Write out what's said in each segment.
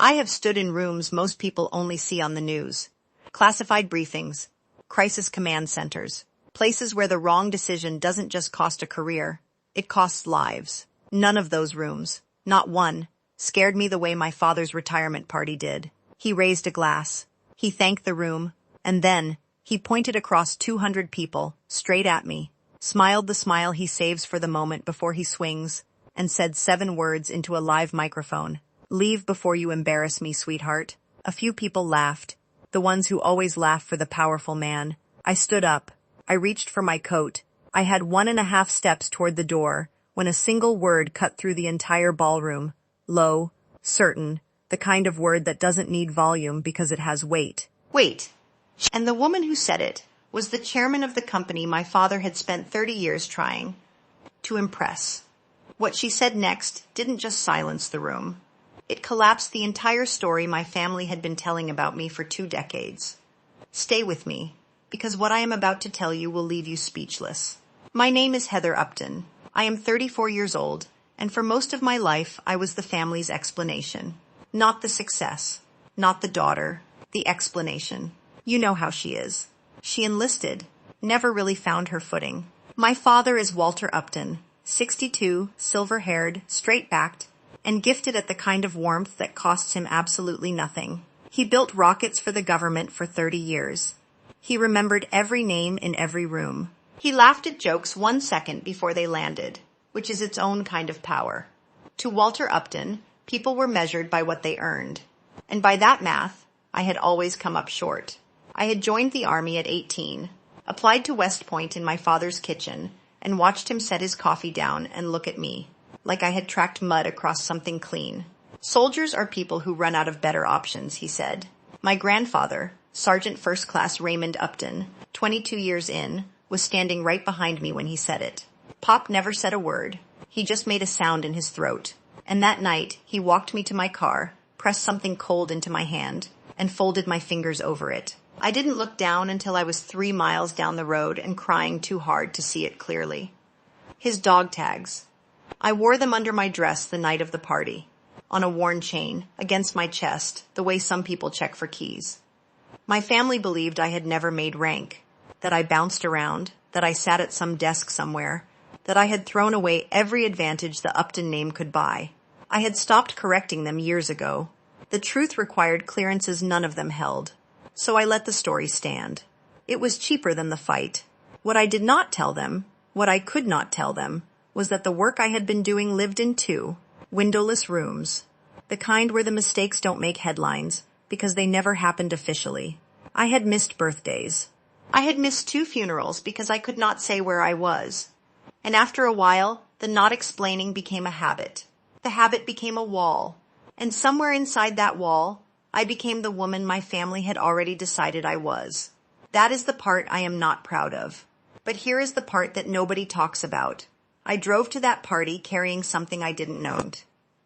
I have stood in rooms most people only see on the news. Classified briefings, crisis command centers, places where the wrong decision doesn't just cost a career, it costs lives. None of those rooms, not one, scared me the way my father's retirement party did. He raised a glass. He thanked the room, and then he pointed across 200 people, straight at me, smiled the smile he saves for the moment before he swings, and said 7 words into a live microphone. "Leave before you embarrass me, sweetheart." A few people laughed, the ones who always laugh for the powerful man. I stood up. I reached for my coat. I had 1.5 steps toward the door when a single word cut through the entire ballroom. Low, certain, the kind of word that doesn't need volume because it has weight. Wait. And the woman who said it was the chairman of the company my father had spent 30 years trying to impress. What she said next didn't just silence the room. It collapsed the entire story my family had been telling about me for 2 decades. Stay with me, because what I am about to tell you will leave you speechless. My name is Heather Upton. I am 34 years old, and for most of my life I was the family's explanation. Not the success, not the daughter, the explanation. You know how she is. She enlisted, never really found her footing. My father is Walter Upton, 62, silver-haired, straight-backed, and gifted at the kind of warmth that costs him absolutely nothing. He built rockets for the government for 30 years. He remembered every name in every room. He laughed at jokes 1 second before they landed, which is its own kind of power. To Walter Upton, people were measured by what they earned. And by that math, I had always come up short. I had joined the army at 18, applied to West Point in my father's kitchen, and watched him set his coffee down and look at me, like I had tracked mud across something clean. "Soldiers are people who run out of better options," he said. My grandfather, Sergeant First Class Raymond Upton, 22 years in, was standing right behind me when he said it. Pop never said a word. He just made a sound in his throat. And that night, he walked me to my car, pressed something cold into my hand, and folded my fingers over it. I didn't look down until I was 3 miles down the road and crying too hard to see it clearly. His dog tags. I wore them under my dress the night of the party, on a worn chain, against my chest, the way some people check for keys. My family believed I had never made rank, that I bounced around, that I sat at some desk somewhere, that I had thrown away every advantage the Upton name could buy. I had stopped correcting them years ago. The truth required clearances none of them held. So I let the story stand. It was cheaper than the fight. What I did not tell them, what I could not tell them, was that the work I had been doing lived in 2 windowless rooms, the kind where the mistakes don't make headlines because they never happened officially. I had missed birthdays. I had missed 2 funerals because I could not say where I was. And after a while, the not explaining became a habit. The habit became a wall. And somewhere inside that wall, I became the woman my family had already decided I was. That is the part I am not proud of. But here is the part that nobody talks about. I drove to that party carrying something I didn't know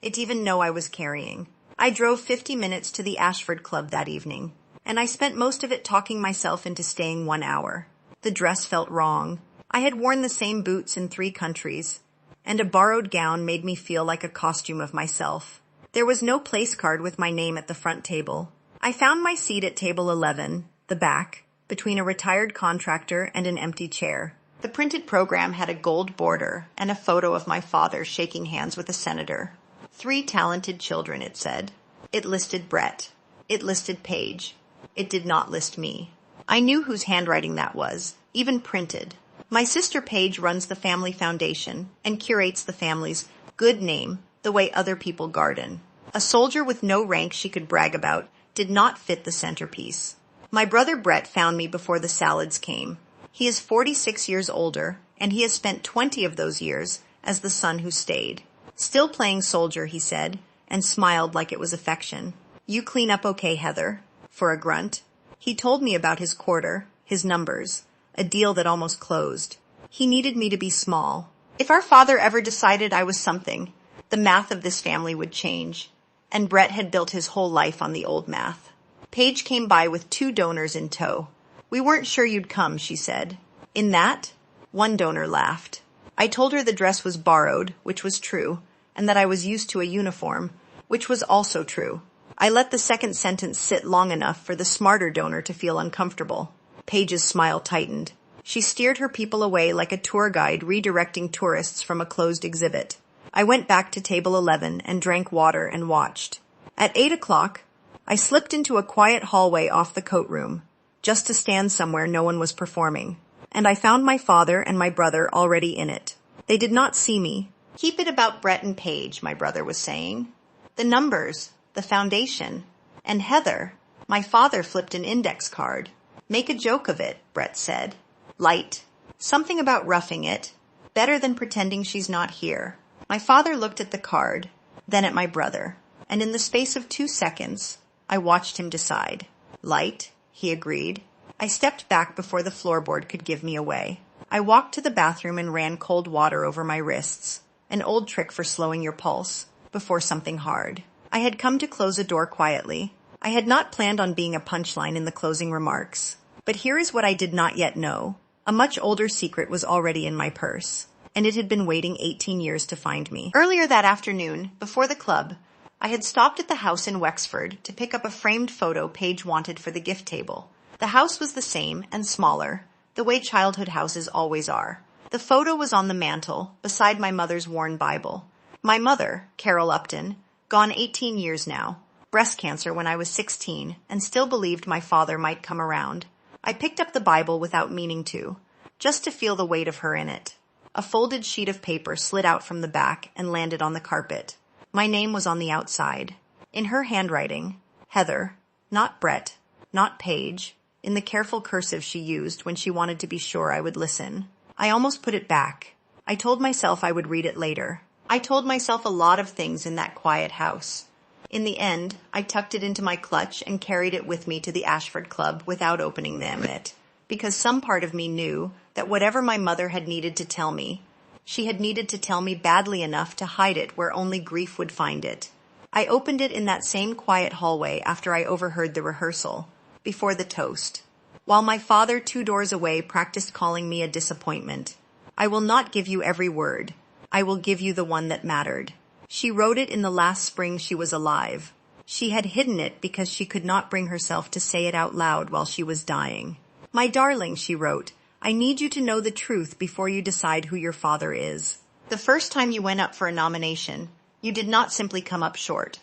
it even know I was carrying. I drove 50 minutes to the Ashford Club that evening, and I spent most of it talking myself into staying 1 hour. The dress felt wrong. I had worn the same boots in 3 countries, and a borrowed gown made me feel like a costume of myself. There was no place card with my name at the front table. I found my seat at table 11, the back, between a retired contractor and an empty chair. The printed program had a gold border and a photo of my father shaking hands with a senator. 3 talented children, it said. It listed Brett. It listed Paige. It did not list me. I knew whose handwriting that was, even printed. My sister Paige runs the family foundation and curates the family's good name the way other people garden. A soldier with no rank she could brag about did not fit the centerpiece. My brother Brett found me before the salads came. He is 46 years older, and he has spent 20 of those years as the son who stayed. Still playing soldier, he said, and smiled like it was affection. "You clean up okay, Heather," for a grunt. He told me about his quarter, his numbers, a deal that almost closed. He needed me to be small. If our father ever decided I was something, the math of this family would change, and Brett had built his whole life on the old math. Paige came by with 2 donors in tow. "We weren't sure you'd come," she said. "In that?" One donor laughed. I told her the dress was borrowed, which was true, and that I was used to a uniform, which was also true. I let the second sentence sit long enough for the smarter donor to feel uncomfortable. Paige's smile tightened. She steered her people away like a tour guide redirecting tourists from a closed exhibit. I went back to table 11 and drank water and watched. At 8 o'clock, I slipped into a quiet hallway off the coat room, just to stand somewhere no one was performing. And I found my father and my brother already in it. They did not see me. "Keep it about Brett and Paige," my brother was saying. "The numbers, the foundation. And Heather." My father flipped an index card. "Make a joke of it," Brett said. "Light. Something about roughing it. Better than pretending she's not here." My father looked at the card, then at my brother, and in the space of 2 seconds, I watched him decide. "Light," he agreed. I stepped back before the floorboard could give me away. I walked to the bathroom and ran cold water over my wrists, an old trick for slowing your pulse, before something hard. I had come to close a door quietly. I had not planned on being a punchline in the closing remarks. But here is what I did not yet know. A much older secret was already in my purse, and it had been waiting 18 years to find me. Earlier that afternoon, before the club, I had stopped at the house in Wexford to pick up a framed photo Paige wanted for the gift table. The house was the same and smaller, the way childhood houses always are. The photo was on the mantel, beside my mother's worn Bible. My mother, Carol Upton, gone 18 years now, breast cancer when I was 16, and still believed my father might come around. I picked up the Bible without meaning to, just to feel the weight of her in it. A folded sheet of paper slid out from the back and landed on the carpet. My name was on the outside. In her handwriting, Heather, not Brett, not Paige, in the careful cursive she used when she wanted to be sure I would listen. I almost put it back. I told myself I would read it later. I told myself a lot of things in that quiet house. In the end, I tucked it into my clutch and carried it with me to the Ashford Club without opening them it, because some part of me knew that whatever my mother had needed to tell me, she had needed to tell me badly enough to hide it where only grief would find it. I opened it in that same quiet hallway after I overheard the rehearsal, before the toast, while my father 2 doors away practiced calling me a disappointment. "I will not give you every word. I will give you the one that mattered." She wrote it in the last spring she was alive. She had hidden it because she could not bring herself to say it out loud while she was dying. "My darling," she wrote, "I need you to know the truth before you decide who your father is. The first time you went up for a nomination, you did not simply come up short.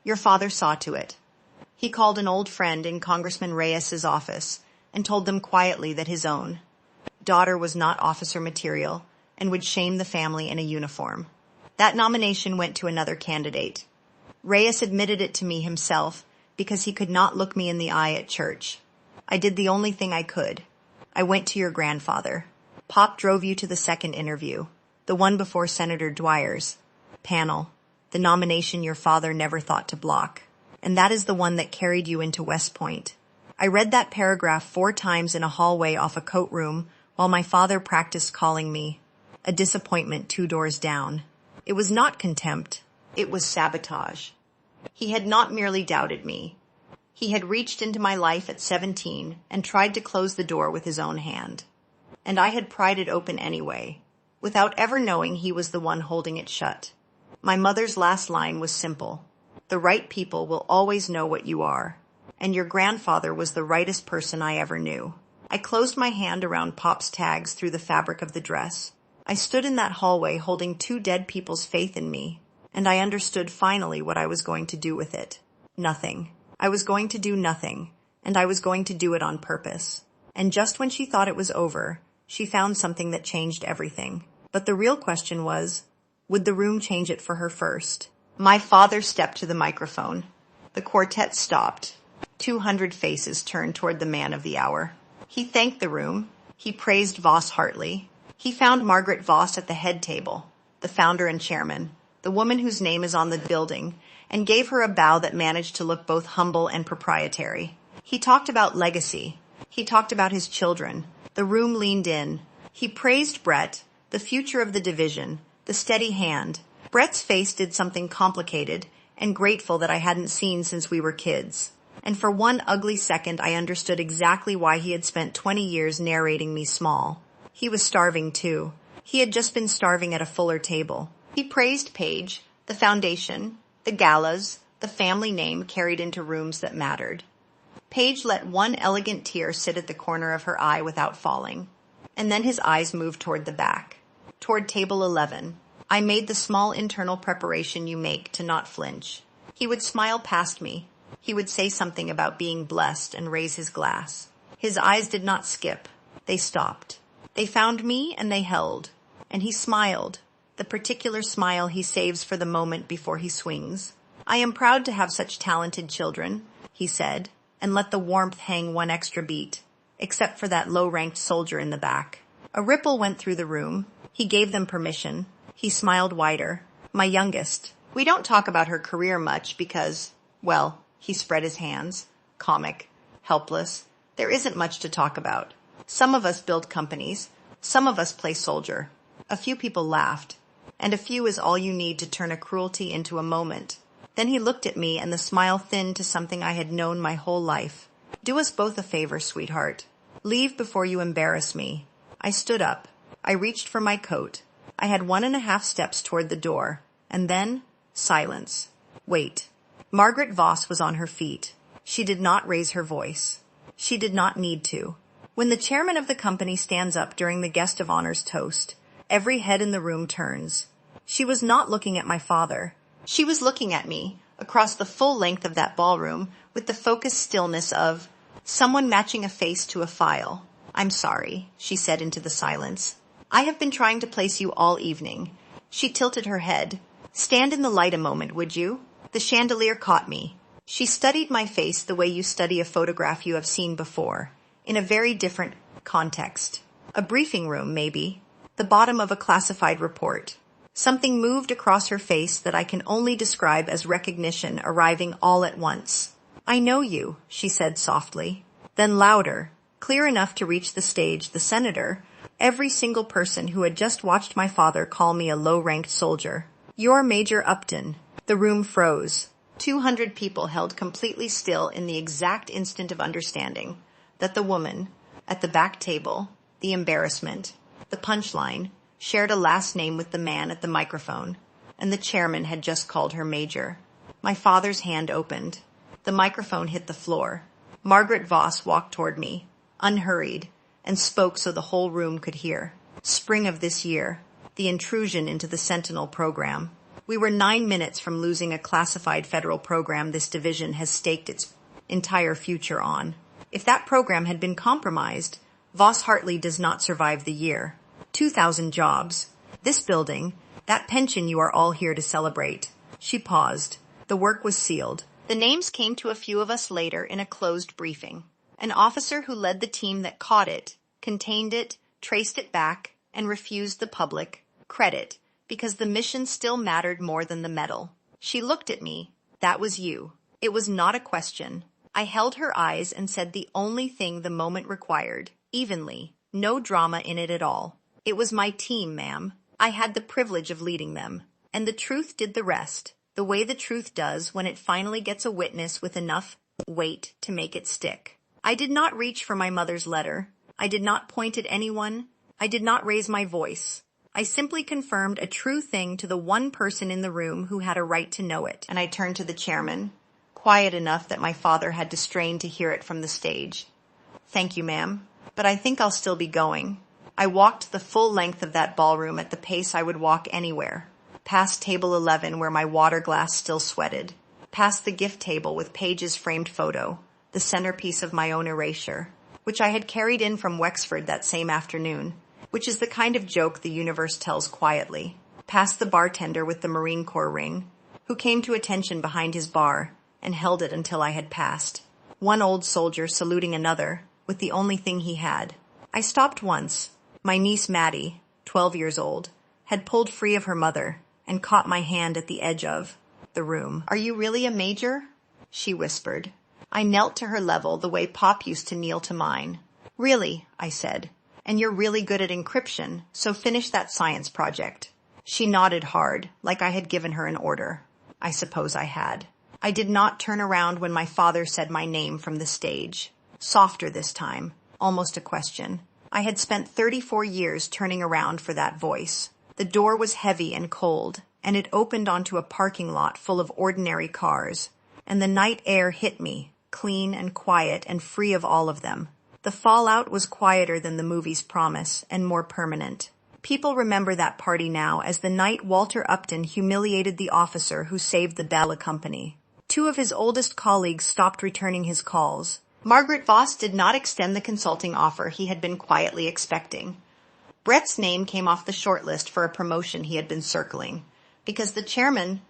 Your father saw to it. He called an old friend in Congressman Reyes's office and told them quietly that his own daughter was not officer material and would shame the family in a uniform. That nomination went to another candidate. Reyes admitted it to me himself because he could not look me in the eye at church. I did the only thing I could. I went to your grandfather. Pop drove you to the second interview, the one before Senator Dwyer's panel, the nomination your father never thought to block. And that is the one that carried you into West Point. I read that paragraph 4 times in a hallway off a coat room while my father practiced calling me a disappointment 2 doors down. It was not contempt. It was sabotage. He had not merely doubted me. He had reached into my life at 17 and tried to close the door with his own hand. And I had pried it open anyway, without ever knowing he was the one holding it shut. My mother's last line was simple. The right people will always know what you are, and your grandfather was the rightest person I ever knew. I closed my hand around Pop's tags through the fabric of the dress. I stood in that hallway holding 2 dead people's faith in me, and I understood finally what I was going to do with it. Nothing. I was going to do nothing, and I was going to do it on purpose. And just when she thought it was over, she found something that changed everything. But the real question was, would the room change it for her first? My father stepped to the microphone. The quartet stopped. 200 faces turned toward the man of the hour. He thanked the room. He praised Voss heartily. He found Margaret Voss at the head table, the founder and chairman, the woman whose name is on the building, and gave her a bow that managed to look both humble and proprietary. He talked about legacy. He talked about his children. The room leaned in. He praised Brett, the future of the division, the steady hand. Brett's face did something complicated and grateful that I hadn't seen since we were kids. And for one ugly second I understood exactly why he had spent 20 years narrating me small. He was starving too. He had just been starving at a fuller table. He praised Paige, the foundation, the galas, the family name carried into rooms that mattered. Paige let one elegant tear sit at the corner of her eye without falling, and then his eyes moved toward the back, toward table 11. I made the small internal preparation you make to not flinch. He would smile past me. He would say something about being blessed and raise his glass. His eyes did not skip. They stopped. They found me and they held. And he smiled, the particular smile he saves for the moment before he swings. I am proud to have such talented children, he said, and let the warmth hang one extra beat, except for that low-ranked soldier in the back. A ripple went through the room. He gave them permission. He smiled wider. My youngest. We don't talk about her career much because, well, he spread his hands. Comic. Helpless. There isn't much to talk about. Some of us build companies. Some of us play soldier. A few people laughed. And a few is all you need to turn a cruelty into a moment. Then he looked at me and the smile thinned to something I had known my whole life. Do us both a favor, sweetheart. Leave before you embarrass me. I stood up. I reached for my coat. I had 1.5 steps toward the door. And then, silence. Wait. Margaret Voss was on her feet. She did not raise her voice. She did not need to. When the chairman of the company stands up during the guest of honor's toast, every head in the room turns. She was not looking at my father. She was looking at me, across the full length of that ballroom, with the focused stillness of someone matching a face to a file. I'm sorry, she said into the silence. I have been trying to place you all evening. She tilted her head. Stand in the light a moment, would you? The chandelier caught me. She studied my face the way you study a photograph you have seen before, in a very different context. A briefing room, maybe. The bottom of a classified report. Something moved across her face that I can only describe as recognition arriving all at once. I know you, she said softly. Then louder, clear enough to reach the stage, the senator, every single person who had just watched my father call me a low-ranked soldier. You're Major Upton. The room froze. 200 people held completely still in the exact instant of understanding that the woman, at the back table, the embarrassment, the punchline, shared a last name with the man at the microphone, and the chairman had just called her Major. My father's hand opened. The microphone hit the floor. Margaret Voss walked toward me, unhurried, and spoke so the whole room could hear. Spring of this year, the intrusion into the Sentinel program. We were 9 minutes from losing a classified federal program this division has staked its entire future on. If that program had been compromised, Voss Hartley does not survive the year. 2,000 jobs. This building, that pension you are all here to celebrate. She paused. The work was sealed. The names came to a few of us later in a closed briefing. An officer who led the team that caught it, contained it, traced it back, and refused the public credit because the mission still mattered more than the medal. She looked at me. That was you. It was not a question. I held her eyes and said the only thing the moment required, evenly, no drama in it at all. It was my team, ma'am. I had the privilege of leading them. And the truth did the rest, the way the truth does when it finally gets a witness with enough weight to make it stick. I did not reach for my mother's letter. I did not point at anyone. I did not raise my voice. I simply confirmed a true thing to the one person in the room who had a right to know it. And I turned to the chairman, quiet enough that my father had to strain to hear it from the stage. Thank you, ma'am, but I think I'll still be going. I walked the full length of that ballroom at the pace I would walk anywhere, past table 11 where my water glass still sweated, past the gift table with Paige's framed photo, the centerpiece of my own erasure, which I had carried in from Wexford that same afternoon, which is the kind of joke the universe tells quietly, past the bartender with the Marine Corps ring, who came to attention behind his bar and held it until I had passed. One old soldier saluting another with the only thing he had. I stopped once. My niece Maddie, 12 years old, had pulled free of her mother and caught my hand at the edge of the room. Are you really a major? She whispered. I knelt to her level the way Pop used to kneel to mine. Really, I said. And you're really good at encryption, so finish that science project. She nodded hard, like I had given her an order. I suppose I had. I did not turn around when my father said my name from the stage. Softer this time, almost a question. I had spent 34 years turning around for that voice. The door was heavy and cold, and it opened onto a parking lot full of ordinary cars, and the night air hit me, clean and quiet and free of all of them. The fallout was quieter than the movie's promise and more permanent. People remember that party now as the night Walter Upton humiliated the officer who saved the Bella Company. 2 of his oldest colleagues stopped returning his calls. Margaret Voss did not extend the consulting offer he had been quietly expecting. Brett's name came off the shortlist for a promotion he had been circling, because the chairman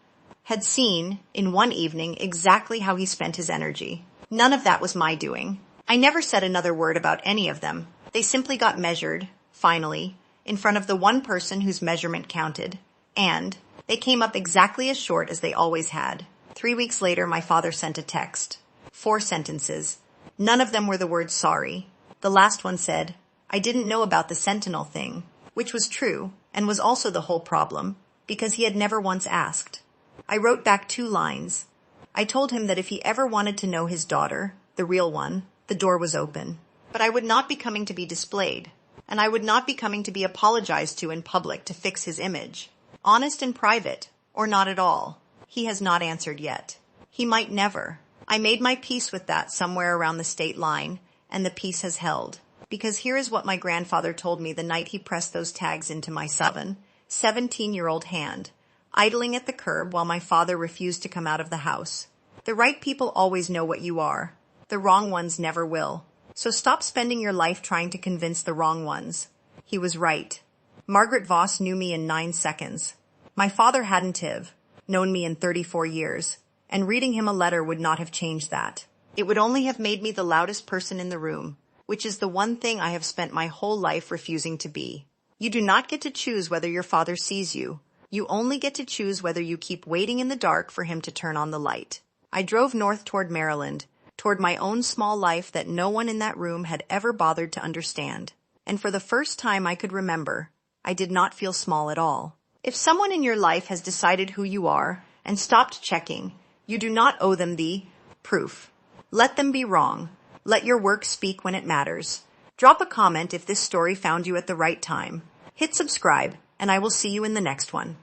had seen in one evening exactly how he spent his energy. None of that was my doing. I never said another word about any of them. They simply got measured, finally, in front of the one person whose measurement counted, and they came up exactly as short as they always had. 3 weeks later, my father sent a text. 4 sentences. None of them were the word sorry. The last one said, "I didn't know about the Sentinel thing," which was true, and was also the whole problem, because he had never once asked. I wrote back 2 lines. I told him that if he ever wanted to know his daughter, the real one, the door was open. But I would not be coming to be displayed, and I would not be coming to be apologized to in public to fix his image. Honest in private, or not at all. He has not answered yet. He might never. I made my peace with that somewhere around the state line, and the peace has held. Because here is what my grandfather told me the night he pressed those tags into my 17-year-old hand, idling at the curb while my father refused to come out of the house. The right people always know what you are. The wrong ones never will. So stop spending your life trying to convince the wrong ones. He was right. Margaret Voss knew me in 9 seconds. My father hadn't have known me in 34 years, and reading him a letter would not have changed that. It would only have made me the loudest person in the room, which is the one thing I have spent my whole life refusing to be. You do not get to choose whether your father sees you. You only get to choose whether you keep waiting in the dark for him to turn on the light. I drove north toward Maryland, toward my own small life that no one in that room had ever bothered to understand. And for the first time I could remember, I did not feel small at all. If someone in your life has decided who you are and stopped checking, you do not owe them the proof. Let them be wrong. Let your work speak when it matters. Drop a comment if this story found you at the right time. Hit subscribe, and I will see you in the next one.